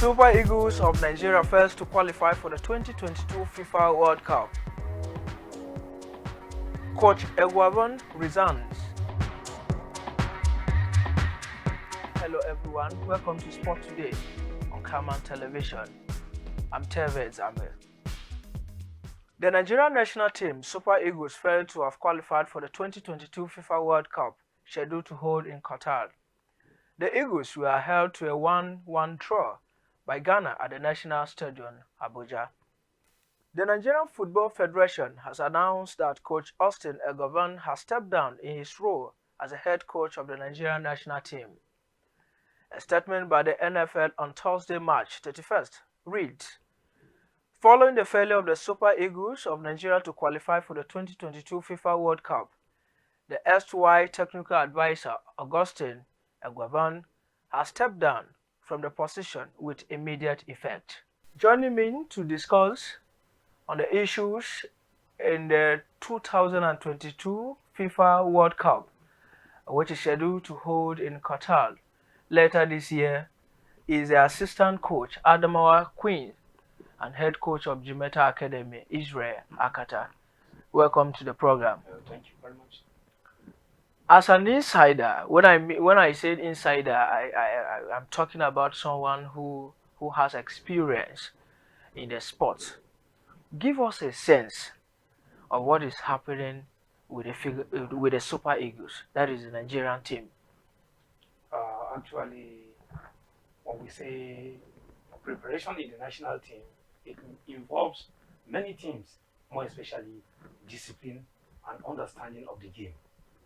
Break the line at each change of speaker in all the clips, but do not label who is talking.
Super Eagles of Nigeria fails to qualify for the 2022 FIFA World Cup. Coach Egwaban resigns. Hello everyone, welcome to Sport Today on Camaa television. I'm Tevez Amir. The Nigerian national team, Super Eagles, failed to have qualified for the 2022 FIFA World Cup, scheduled to hold in Qatar. The Eagles were held to a 1-1 draw by Ghana at the National Stadium, Abuja. The Nigerian Football Federation has announced that Coach Austin Egovan has stepped down in his role as a head coach of the Nigerian national team. A statement by the NFL on Thursday, March 31st, reads, "Following the failure of the Super Eagles of Nigeria to qualify for the 2022 FIFA World Cup, the SY technical advisor, Augustine Egwaban, has stepped down from the position with immediate effect." Joining me to discuss on the issues in the 2022 FIFA World Cup, which is scheduled to hold in Qatar later this year, is the assistant coach Adamawa Queen and head coach of Jimeta Academy, Israel Akata. Welcome to the program.
Thank you very much.
As an insider, when I say insider, I'm talking about someone who has experience in the sport. Give us a sense of what is happening with the Super Eagles, that is the Nigerian team.
Actually, when we say preparation in the national team, it involves many things, more especially discipline and understanding of the game.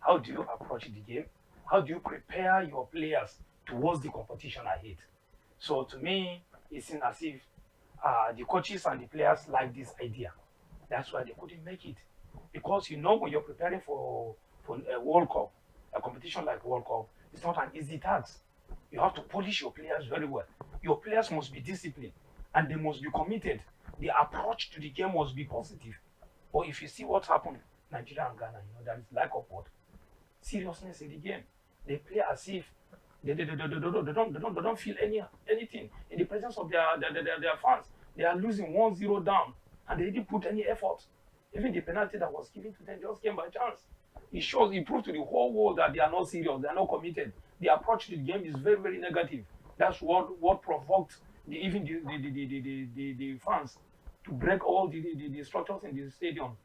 How do you approach the game? How do you prepare your players towards the competition ahead? So to me, it seems as if the coaches and the players like this idea. That's why they couldn't make it. Because when you're preparing for a World Cup, a competition like World Cup, it's not an easy task. You have to polish your players very well. Your players must be disciplined and they must be committed. The approach to the game must be positive. But if you see what happened, Nigeria and Ghana, there is lack of what? Seriousness in the game. They play as if they don't feel anything in the presence of their fans. They are losing 1-0 down and they didn't put any effort. Even the penalty that was given to them just came by chance. It proves to the whole world that they are not serious, they are not committed. The approach to the game is very, very negative. That's what provoked even the fans to break all the structures in the stadium.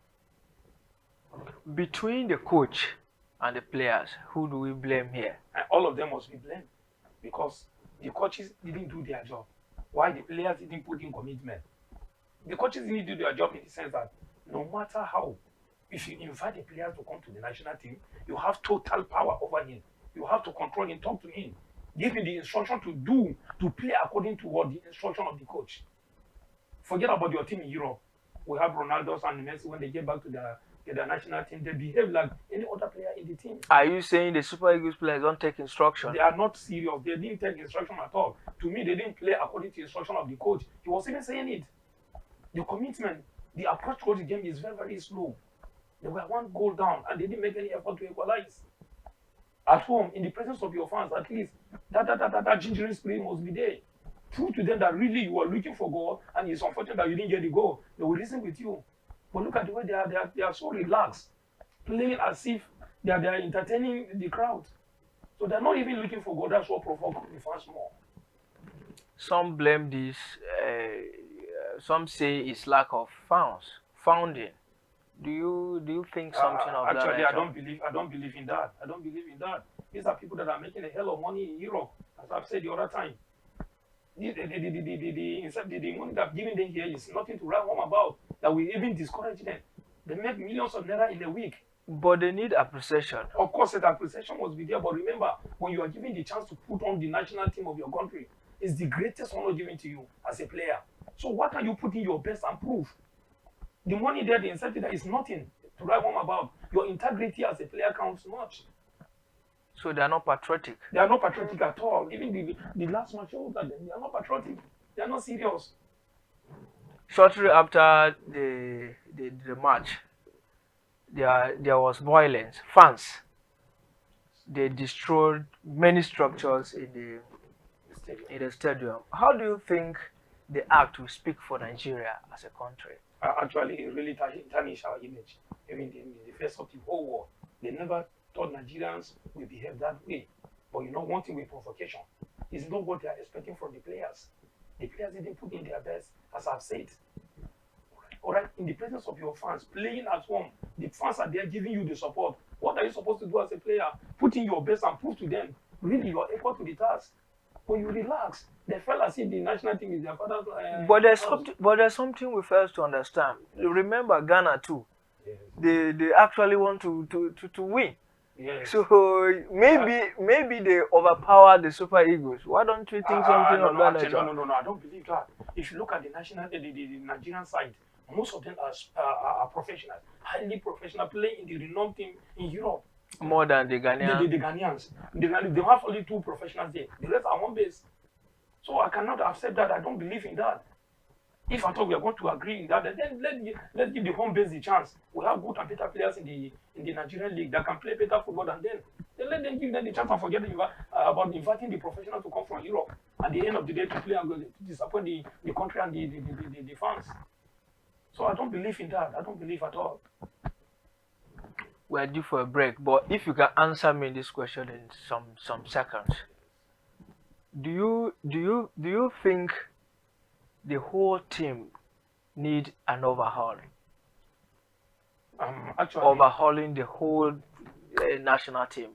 Between the coach and the players, who do we blame here?
And all of them must be blamed because the coaches didn't do their job. Why the players didn't put in commitment? The coaches didn't do their job in the sense that no matter how, if you invite a player to come to the national team, you have total power over him. You have to control him, talk to him, give him the instruction to play according to what the instruction of the coach. Forget about your team in Europe. We have Ronaldo and Messi. When they get back to their national team, they behave like any other player in the team.
Are you saying the Super Eagles players don't take instruction?
They are not serious. They didn't take instruction at all. To me, they didn't play according to the instruction of the coach. He was even saying it. The commitment, the approach to the game is very, very slow. They were 1 goal down and they didn't make any effort to equalize. At home, in the presence of your fans, at least that gingering spirit must be there. Prove to them that really you are looking for goal and it's unfortunate that you didn't get the goal. They will reason with you. But look at the way they are so relaxed, playing as if they are entertaining the crowd. So they're not even looking for goal. That's what provoked the fans more.
Some blame this. Some say it's lack of founding. Do you think something of that?
Actually, I don't believe in that. I don't believe in that. These are people that are making a hell of money in Europe, as I've said the other time. The money that giving them here is nothing to write home about. That will even discourage them. They make millions of naira in a week.
But they need appreciation.
Of course, that appreciation must be there. But remember, when you are given the chance to put on the national team of your country, it's the greatest honor given to you as a player. So why can't you put in your best and prove? The money there, the incentive there is nothing to write home about. Your integrity as a player counts much.
So they are not patriotic?
They are not patriotic at all. Even the last match showed that they are not patriotic. They are not serious.
Shortly after the match, there was violence. Fans, they destroyed many structures in
stadium.
In the stadium. How do you think the act will speak for Nigeria as a country?
Actually, it really tarnish our image. Even in the face of the whole world, they never thought Nigerians will behave that way. But you know, one thing with provocation is not what they are expecting from the players. The players didn't put in their best, as I've said. All right, in the presence of your fans, playing at home, the fans are there giving you the support. What are you supposed to do as a player? Put in your best and prove to them, really, you are equal to the task. When you relax, they feel as if the national team is their father's.
But there's something we fail to understand. Remember Ghana too.
Yes.
They actually want to win.
Yes.
So maybe they overpower the Super Eagles. Why don't you think something of that nature?
No, I don't believe that. If you look at the Nigerian side, most of them are professionals, highly professional, playing in the renowned team in Europe.
More than the Ghanaians.
The Ghanaians. They have only 2 professionals there. The rest are one base. So I cannot accept that. I don't believe in that. If at all we are going to agree in that, then let's give the home base the chance. We have good and better players in the Nigerian league that can play better football than them. Then let them give them the chance and forget about inviting the professionals to come from Europe. At the end of the day, to play and to disappoint the country and the fans. So I don't believe in that. I don't believe at all.
We're due for a break, but if you can answer me this question in some seconds, do you think the whole team need an overhaul?
Actually,
overhauling the whole national team.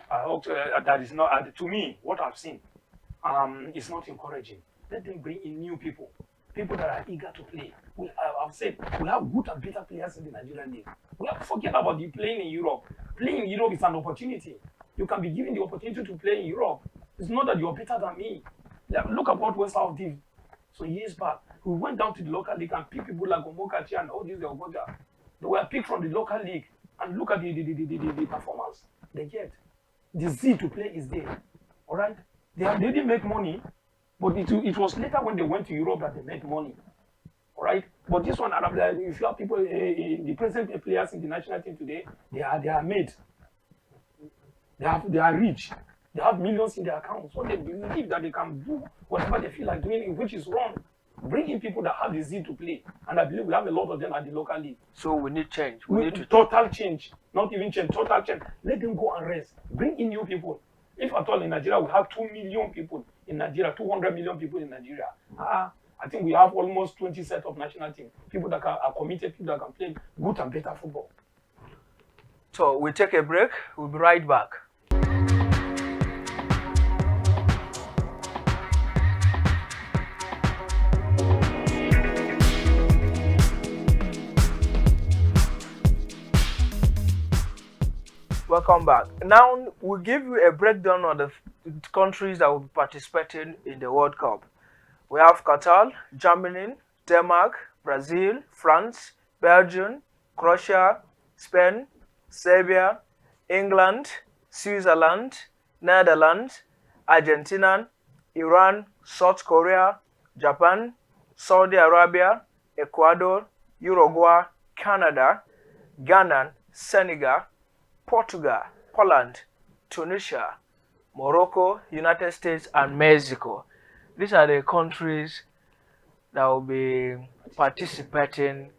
That is not to me what I've seen. It's not encouraging. Let them bring in new people that are eager to play. I've said we have good and better players in the Nigerian league. We have to forget about the playing in Europe. Playing in Europe is an opportunity. You can be given the opportunity to play in Europe. It's not that you're better than me. Look at what West South did. So years back, we went down to the local league and picked people like Omokachi and all these Ogoja. They were picked from the local league and look at the performance they get. The zeal to play is there. All right? They didn't make money, but it was later when they went to Europe that they made money. All right? But this one, if you have people, the present players in the national team today, they are made. They are rich. They have millions in their accounts. So they believe that they can do whatever they feel like doing, which is wrong. Bring in people that have the zeal to play. And I believe we have a lot of them at the local league.
So we need change. We need to
total change. Not even change, total change. Let them go and rest. Bring in new people. If at all in Nigeria, we have 2 million people in Nigeria, 200 million people in Nigeria. I think we have almost 20 sets of national team. People that are committed, people that can play good and better football.
So we take a break. We'll be right back. Welcome back. Now we'll give you a breakdown of the countries that will be participating in the World Cup. We have Qatar, Germany, Denmark, Brazil, France, Belgium, Croatia, Spain, Serbia, England, Switzerland, Netherlands, Argentina, Iran, South Korea, Japan, Saudi Arabia, Ecuador, Uruguay, Canada, Ghana, Senegal, Portugal, Poland, Tunisia, Morocco, United States, and Mexico. These are the countries that will be participating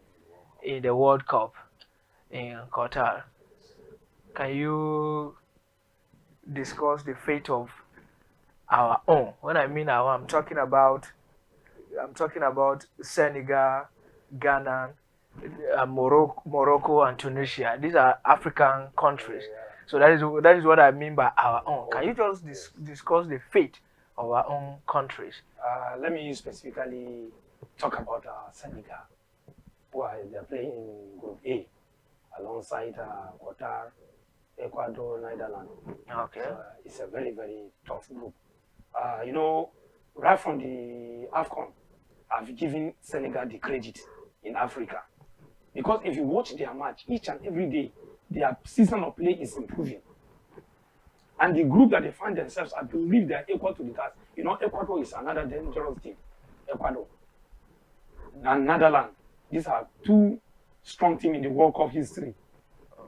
in the World Cup in Qatar. Can you discuss the fate of our own? When I mean our, I'm talking about Senegal, Ghana, Morocco and Tunisia. These are African countries. So that is what I mean by our own. Can you just discuss the fate of our own countries?
Let me specifically talk about Senegal, who they're playing in Group A alongside Qatar, Ecuador, Netherlands.
Okay.
It's a very, very tough group. Right from the AFCON, I've given Senegal the credit in Africa. Because if you watch their match, each and every day, their season of play is improving. And the group that they find themselves, I believe they are equal to the task. Ecuador is another dangerous team. Ecuador and Netherlands. These are 2 strong teams in the World Cup history.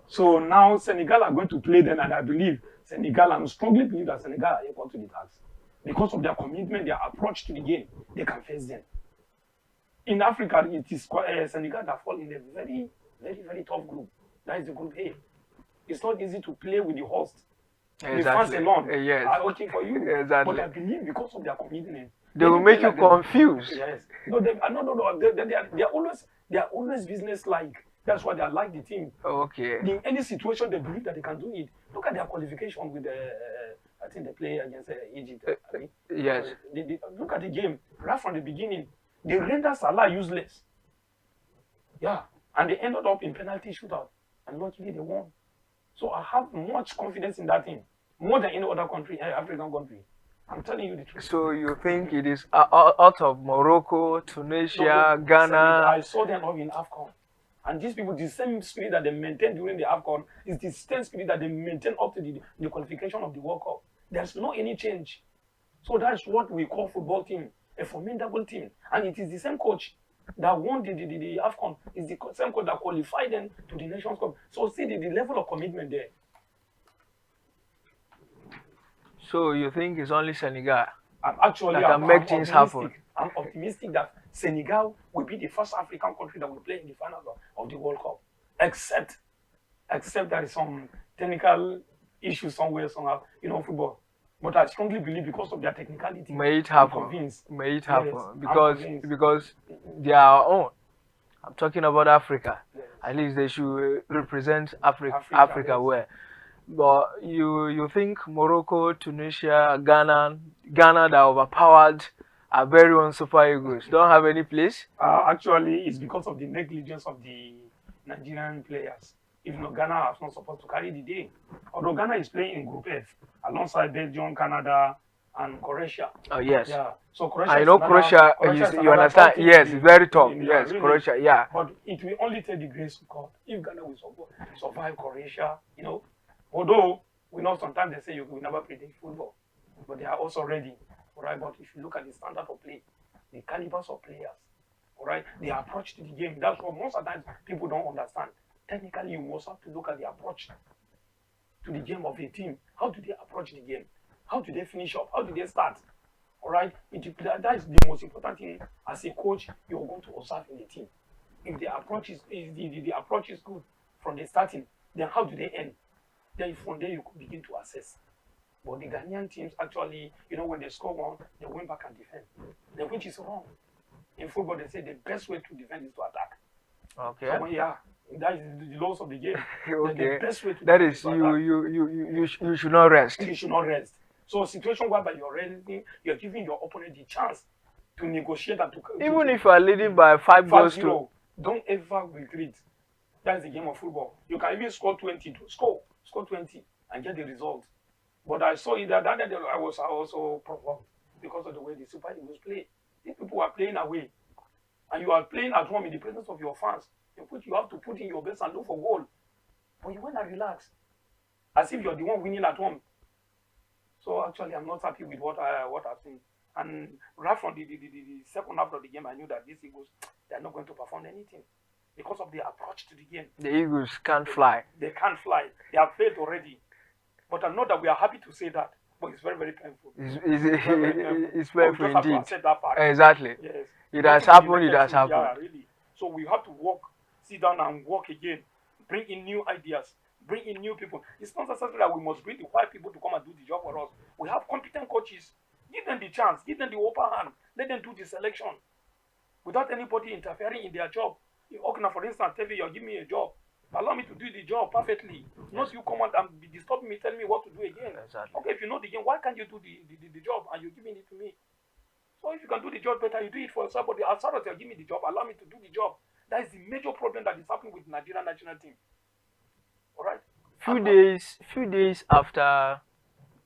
So now Senegal are going to play them, and I believe Senegal, I strongly believe that Senegal are equal to the task. because of their commitment, their approach to the game, they can face them. In Africa, it is Senegal that fall in a very, very, very tough group. That is the group A. It's not easy to play with the host.
Exactly.
The fans alone
Yes.
are working for you.
Exactly.
But I believe because of their commitment,
they will make you confused.
Yes. No, they are always business-like. That's why they like the team.
Okay.
In any situation, they believe that they can do it. Look at their qualification with I think they play against Egypt.
Yes.
Look at the game right from the beginning. They rendered Salah useless. Yeah, and they ended up in penalty shootout, and luckily they won. So I have much confidence in that team, more than any other country, African country. I'm telling you the truth.
So you think it is out of Morocco, Tunisia, Ghana?
I saw them all in AFCON. And these people, the same spirit that they maintained during the AFCON is the same spirit that they maintain up to the qualification of the World Cup. There's no any change. So that's what we call football team, a formidable team. And it is the same coach that won the AFCON. It's the same coach that qualified them to the Nations Cup. So see the level of commitment there.
So you think it's only Senegal
that can
make things happen?
I'm optimistic that Senegal will be the first African country that will play in the finals of the World Cup. Except there is some technical issues somewhere, somehow, football. But I strongly believe because of their technicality,
may it happen. May it happen. Yes, because they are our own. I'm talking about Africa. Yes. At least they should represent Africa yes. Well. But you think Morocco, Tunisia, Ghana that overpowered our very own Super Eagles don't have any place?
Actually, it's because of the negligence of the Nigerian players. If not, Ghana is not supposed to carry the day. Although Ghana is playing in Group F alongside Belgium, Canada, and Croatia.
Oh yes.
Yeah. So Croatia.
I know Croatia. You understand? Yes, it's very tough. Yes, really. Croatia. Yeah.
But it will only take the grace of God if Ghana will survive Croatia. Although we know sometimes they say you will never predict football, but they are also ready. All right. But if you look at the standard of play, the calibers of players, all right, the approach to the game. That's what most of the times people don't understand. Technically, you must have to look at the approach to the game of a team. How do they approach the game? How do they finish up? How do they start? All right? That is the most important thing as a coach you're going to observe in the team. If the approach is the approach is good from the starting, then how do they end? Then from there you could begin to assess. But the Ghanaian teams actually, when they score one, they went back and defend. Then which is wrong. In football, they say the best way to defend is to attack.
Okay.
So that is the laws of the game.
Okay.
The best way to
that is you should not rest.
You should not rest. So a situation whereby you're resting, you're giving your opponent the chance to negotiate and to
even if you are leading by 5 goals to
don't ever retreat. That's the game of football. You can even score 20 to score 20 and get the result. But I saw it that I was also provoked because of the way the Super Eagles play. These people are playing away. And you are playing at home in the presence of your fans. You have to put in your best and look for goal. But you want to relax. As if you're the one winning at home. So actually, I'm not happy with what I've seen. And right from the second half of the game, I knew that these Eagles, they're not going to perform anything. Because of the approach to the game.
The Eagles can't fly.
They can't fly. They have failed already. But I know that we are happy to say that. But it's very, very painful.
It's painful indeed.
Have to accept that fact.
Exactly.
Yes.
It has happened. It has happened.
Yeah, really. So we have to sit down and work again. Bring in new ideas. Bring in new people. It's not necessarily that we must bring the white people to come and do the job for us. We have competent coaches. Give them the chance. Give them the upper hand. Let them do the selection. Without anybody interfering in their job. If Okina, for instance, tell you, give me a job. Allow me to do the job perfectly. Not you come out and be disturbing me, telling me what to do again.
Exactly.
Okay, if you know the game, why can't you do the job and you're giving it to me? So if you can do the job better, you do it for yourself. But as far as you give me the job, allow me to do the job. That is the major problem that is happening with the Nigerian national team. All right.
Few days after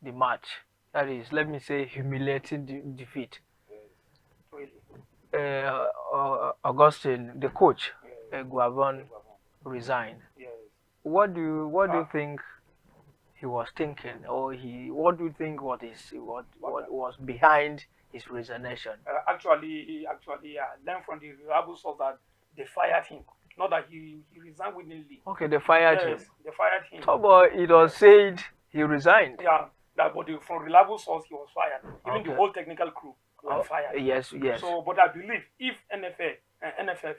the match, that is, let me say, humiliating defeat.
Really.
Augustine, the coach, Guavon, resigned.
Yes.
What do you think he was thinking, or what do you think what was behind his resignation?
Actually, learned from the reliable source that they fired him. Not that he resigned willingly.
Okay, they fired him.
Yes, they fired him.
So, but it was said he resigned.
Yeah, that, but from reliable source, he was fired. Even the
Okay.
whole technical crew were
Oh,
fired.
yes, yes.
So, but I believe if NFF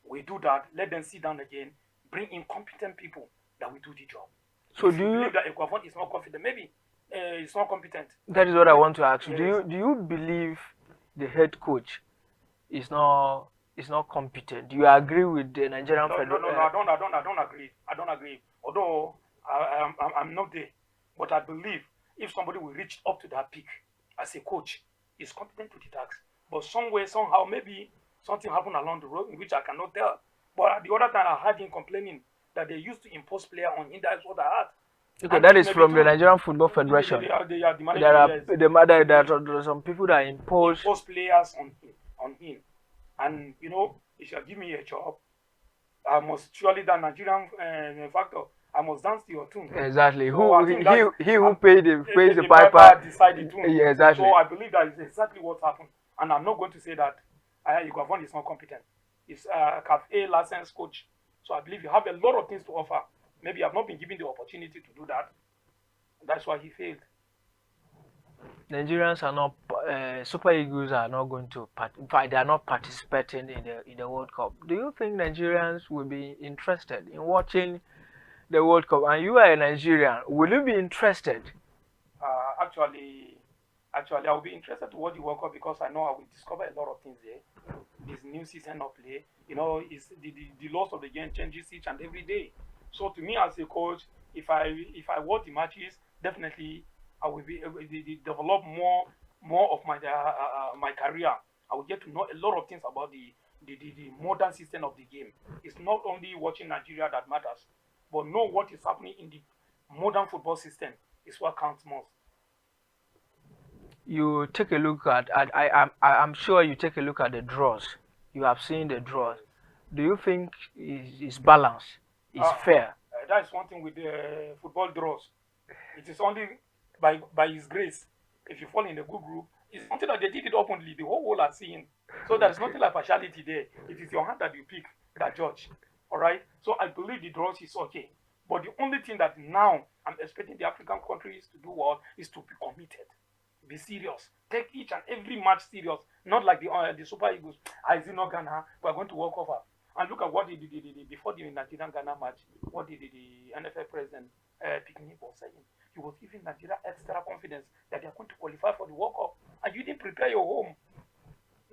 we do that, let them sit down again, bring in competent people that will do the job.
So
if
do
you
you?
believe that Equavon is not confident, maybe it's not competent.
That is what I want to ask you.
Yes.
Do you believe the head coach is not competent? Do you agree with the Nigerian
No, no, no, no. I don't agree. I don't agree. Although I'm not there, but I believe if somebody will reach up to that peak as a coach, is competent to the task. But somewhere, somehow, maybe something happened along the road in which I cannot tell. But at the other time, I heard him complaining that they used to impose player on him. That's what I heard.
Okay,
And
that
it
is
may be
from the
true.
Nigerian Football Federation.
They are the
There are
management, yes.
there are some people that impose.
Impose players on him. And if you give me a job, I must surely that Nigerian factor. I must dance to your tune.
Exactly.
So I think
He who pays the
piper
piper
decide the tune.
Yeah, exactly.
So I believe that is exactly what happened. And I'm not going to say that Iguavon is not competent. He's a CAF A licensed coach. So I believe you have a lot of things to offer. Maybe you have not been given the opportunity to do that. That's why he failed.
Nigerians are not Super Eagles are not going to they are not participating in the World Cup. Do you think Nigerians will be interested in watching the World Cup? And you are a Nigerian, will you be interested?
Actually, I will be interested to watch the World Cup because I know I will discover a lot of things there. This new season of play, is the loss of the game changes each and every day. So to me as a coach, if I watch the matches, definitely I will be able to develop more of my career. I will get to know a lot of things about the modern system of the game. It's not only watching Nigeria that matters, but know what is happening in the modern football system is what counts most.
You take a look at I'm sure you take a look at the draws. You have seen the draws. Do you think is balanced? Is fair?
That is one thing with the football draws. It is only by His grace. If you fall in a good group, it's something that they did it openly. The whole world are seeing. So there is nothing like partiality there. It is your hand that you pick that judge. All right. So I believe the draws is okay. But the only thing that now I'm expecting the African countries to do well is to be committed, be serious, take each and every match serious. Not like the Super Eagles. I see no Ghana. We are going to walk over. And look at what the before the Nigerian Ghana match, what the NFL president Picnic was saying. He was giving Nigeria extra confidence that they are going to qualify for the World Cup, and you didn't prepare your home.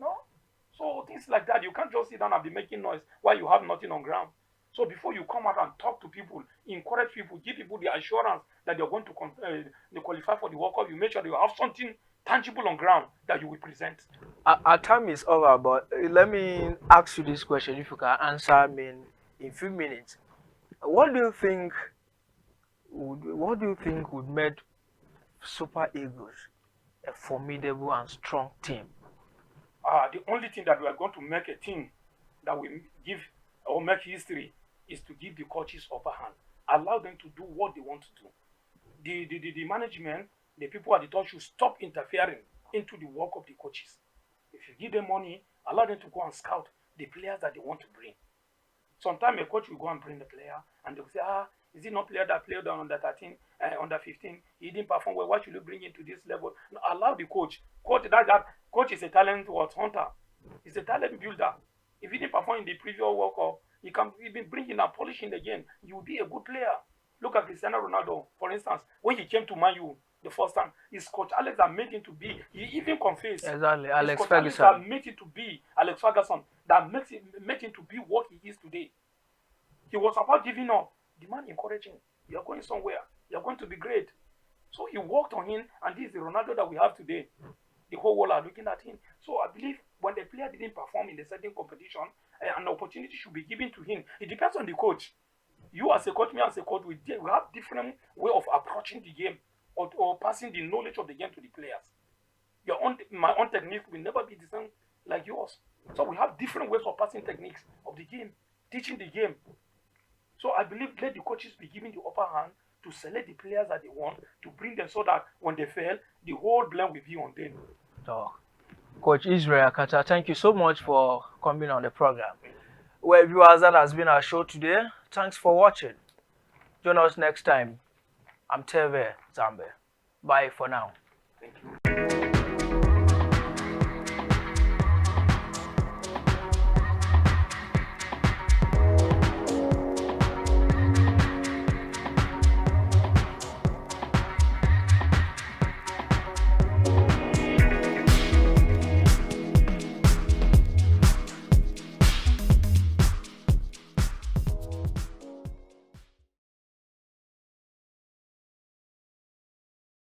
No, so things like that, you can't just sit down and be making noise while you have nothing on ground. So before you come out and talk to people, encourage people, give people the assurance that they're going to they qualify for the World Cup, you make sure you have something tangible on ground that you will present.
Our time is over, but let me ask you this question. If you can answer me in few minutes, what do you think? What do you think would make Super Eagles a formidable and strong team?
The only thing that we are going to make a team that will give or make history is to give the coaches upper hand. Allow them to do what they want to do. The management, the people at the top should stop interfering into the work of the coaches. If you give them money, allow them to go and scout the players that they want to bring. Sometimes a coach will go and bring the player and they will say, is he not player that played on under 13, under 15? He didn't perform well. Why should you bring him to this level? No, allow the coach. Coach is a talent hunter. He's a talent builder. If he didn't perform in the previous World Cup, he can even bring him and polish him again. You will be a good player. Look at Cristiano Ronaldo, for instance. When he came to Man U the first time, his coach Alex that made him to be. He even confessed.
Exactly, Alex
Ferguson. Alex that made him to be Alex Ferguson. That made him to be what he is today. He was about giving up. The man encouraging. You're going somewhere. You're going to be great. So he worked on him, and this is the Ronaldo that we have today. The whole world are looking at him. So I believe when the player didn't perform in the certain competition, an opportunity should be given to him. It depends on the coach. You as a coach, me as a coach, we have different way of approaching the game or passing the knowledge of the game to the players. My own technique will never be the same like yours. So we have different ways of passing techniques of the game, teaching the game. So I believe let the coaches be given the upper hand to select the players that they want, to bring them so that when they fail, the whole blame will be on them.
So, Coach Israel Akata, thank you so much for coming on the program. Well, viewers, that has been our show today. Thanks for watching. Join us next time. I'm Teve Zambe. Bye for now.
Thank you.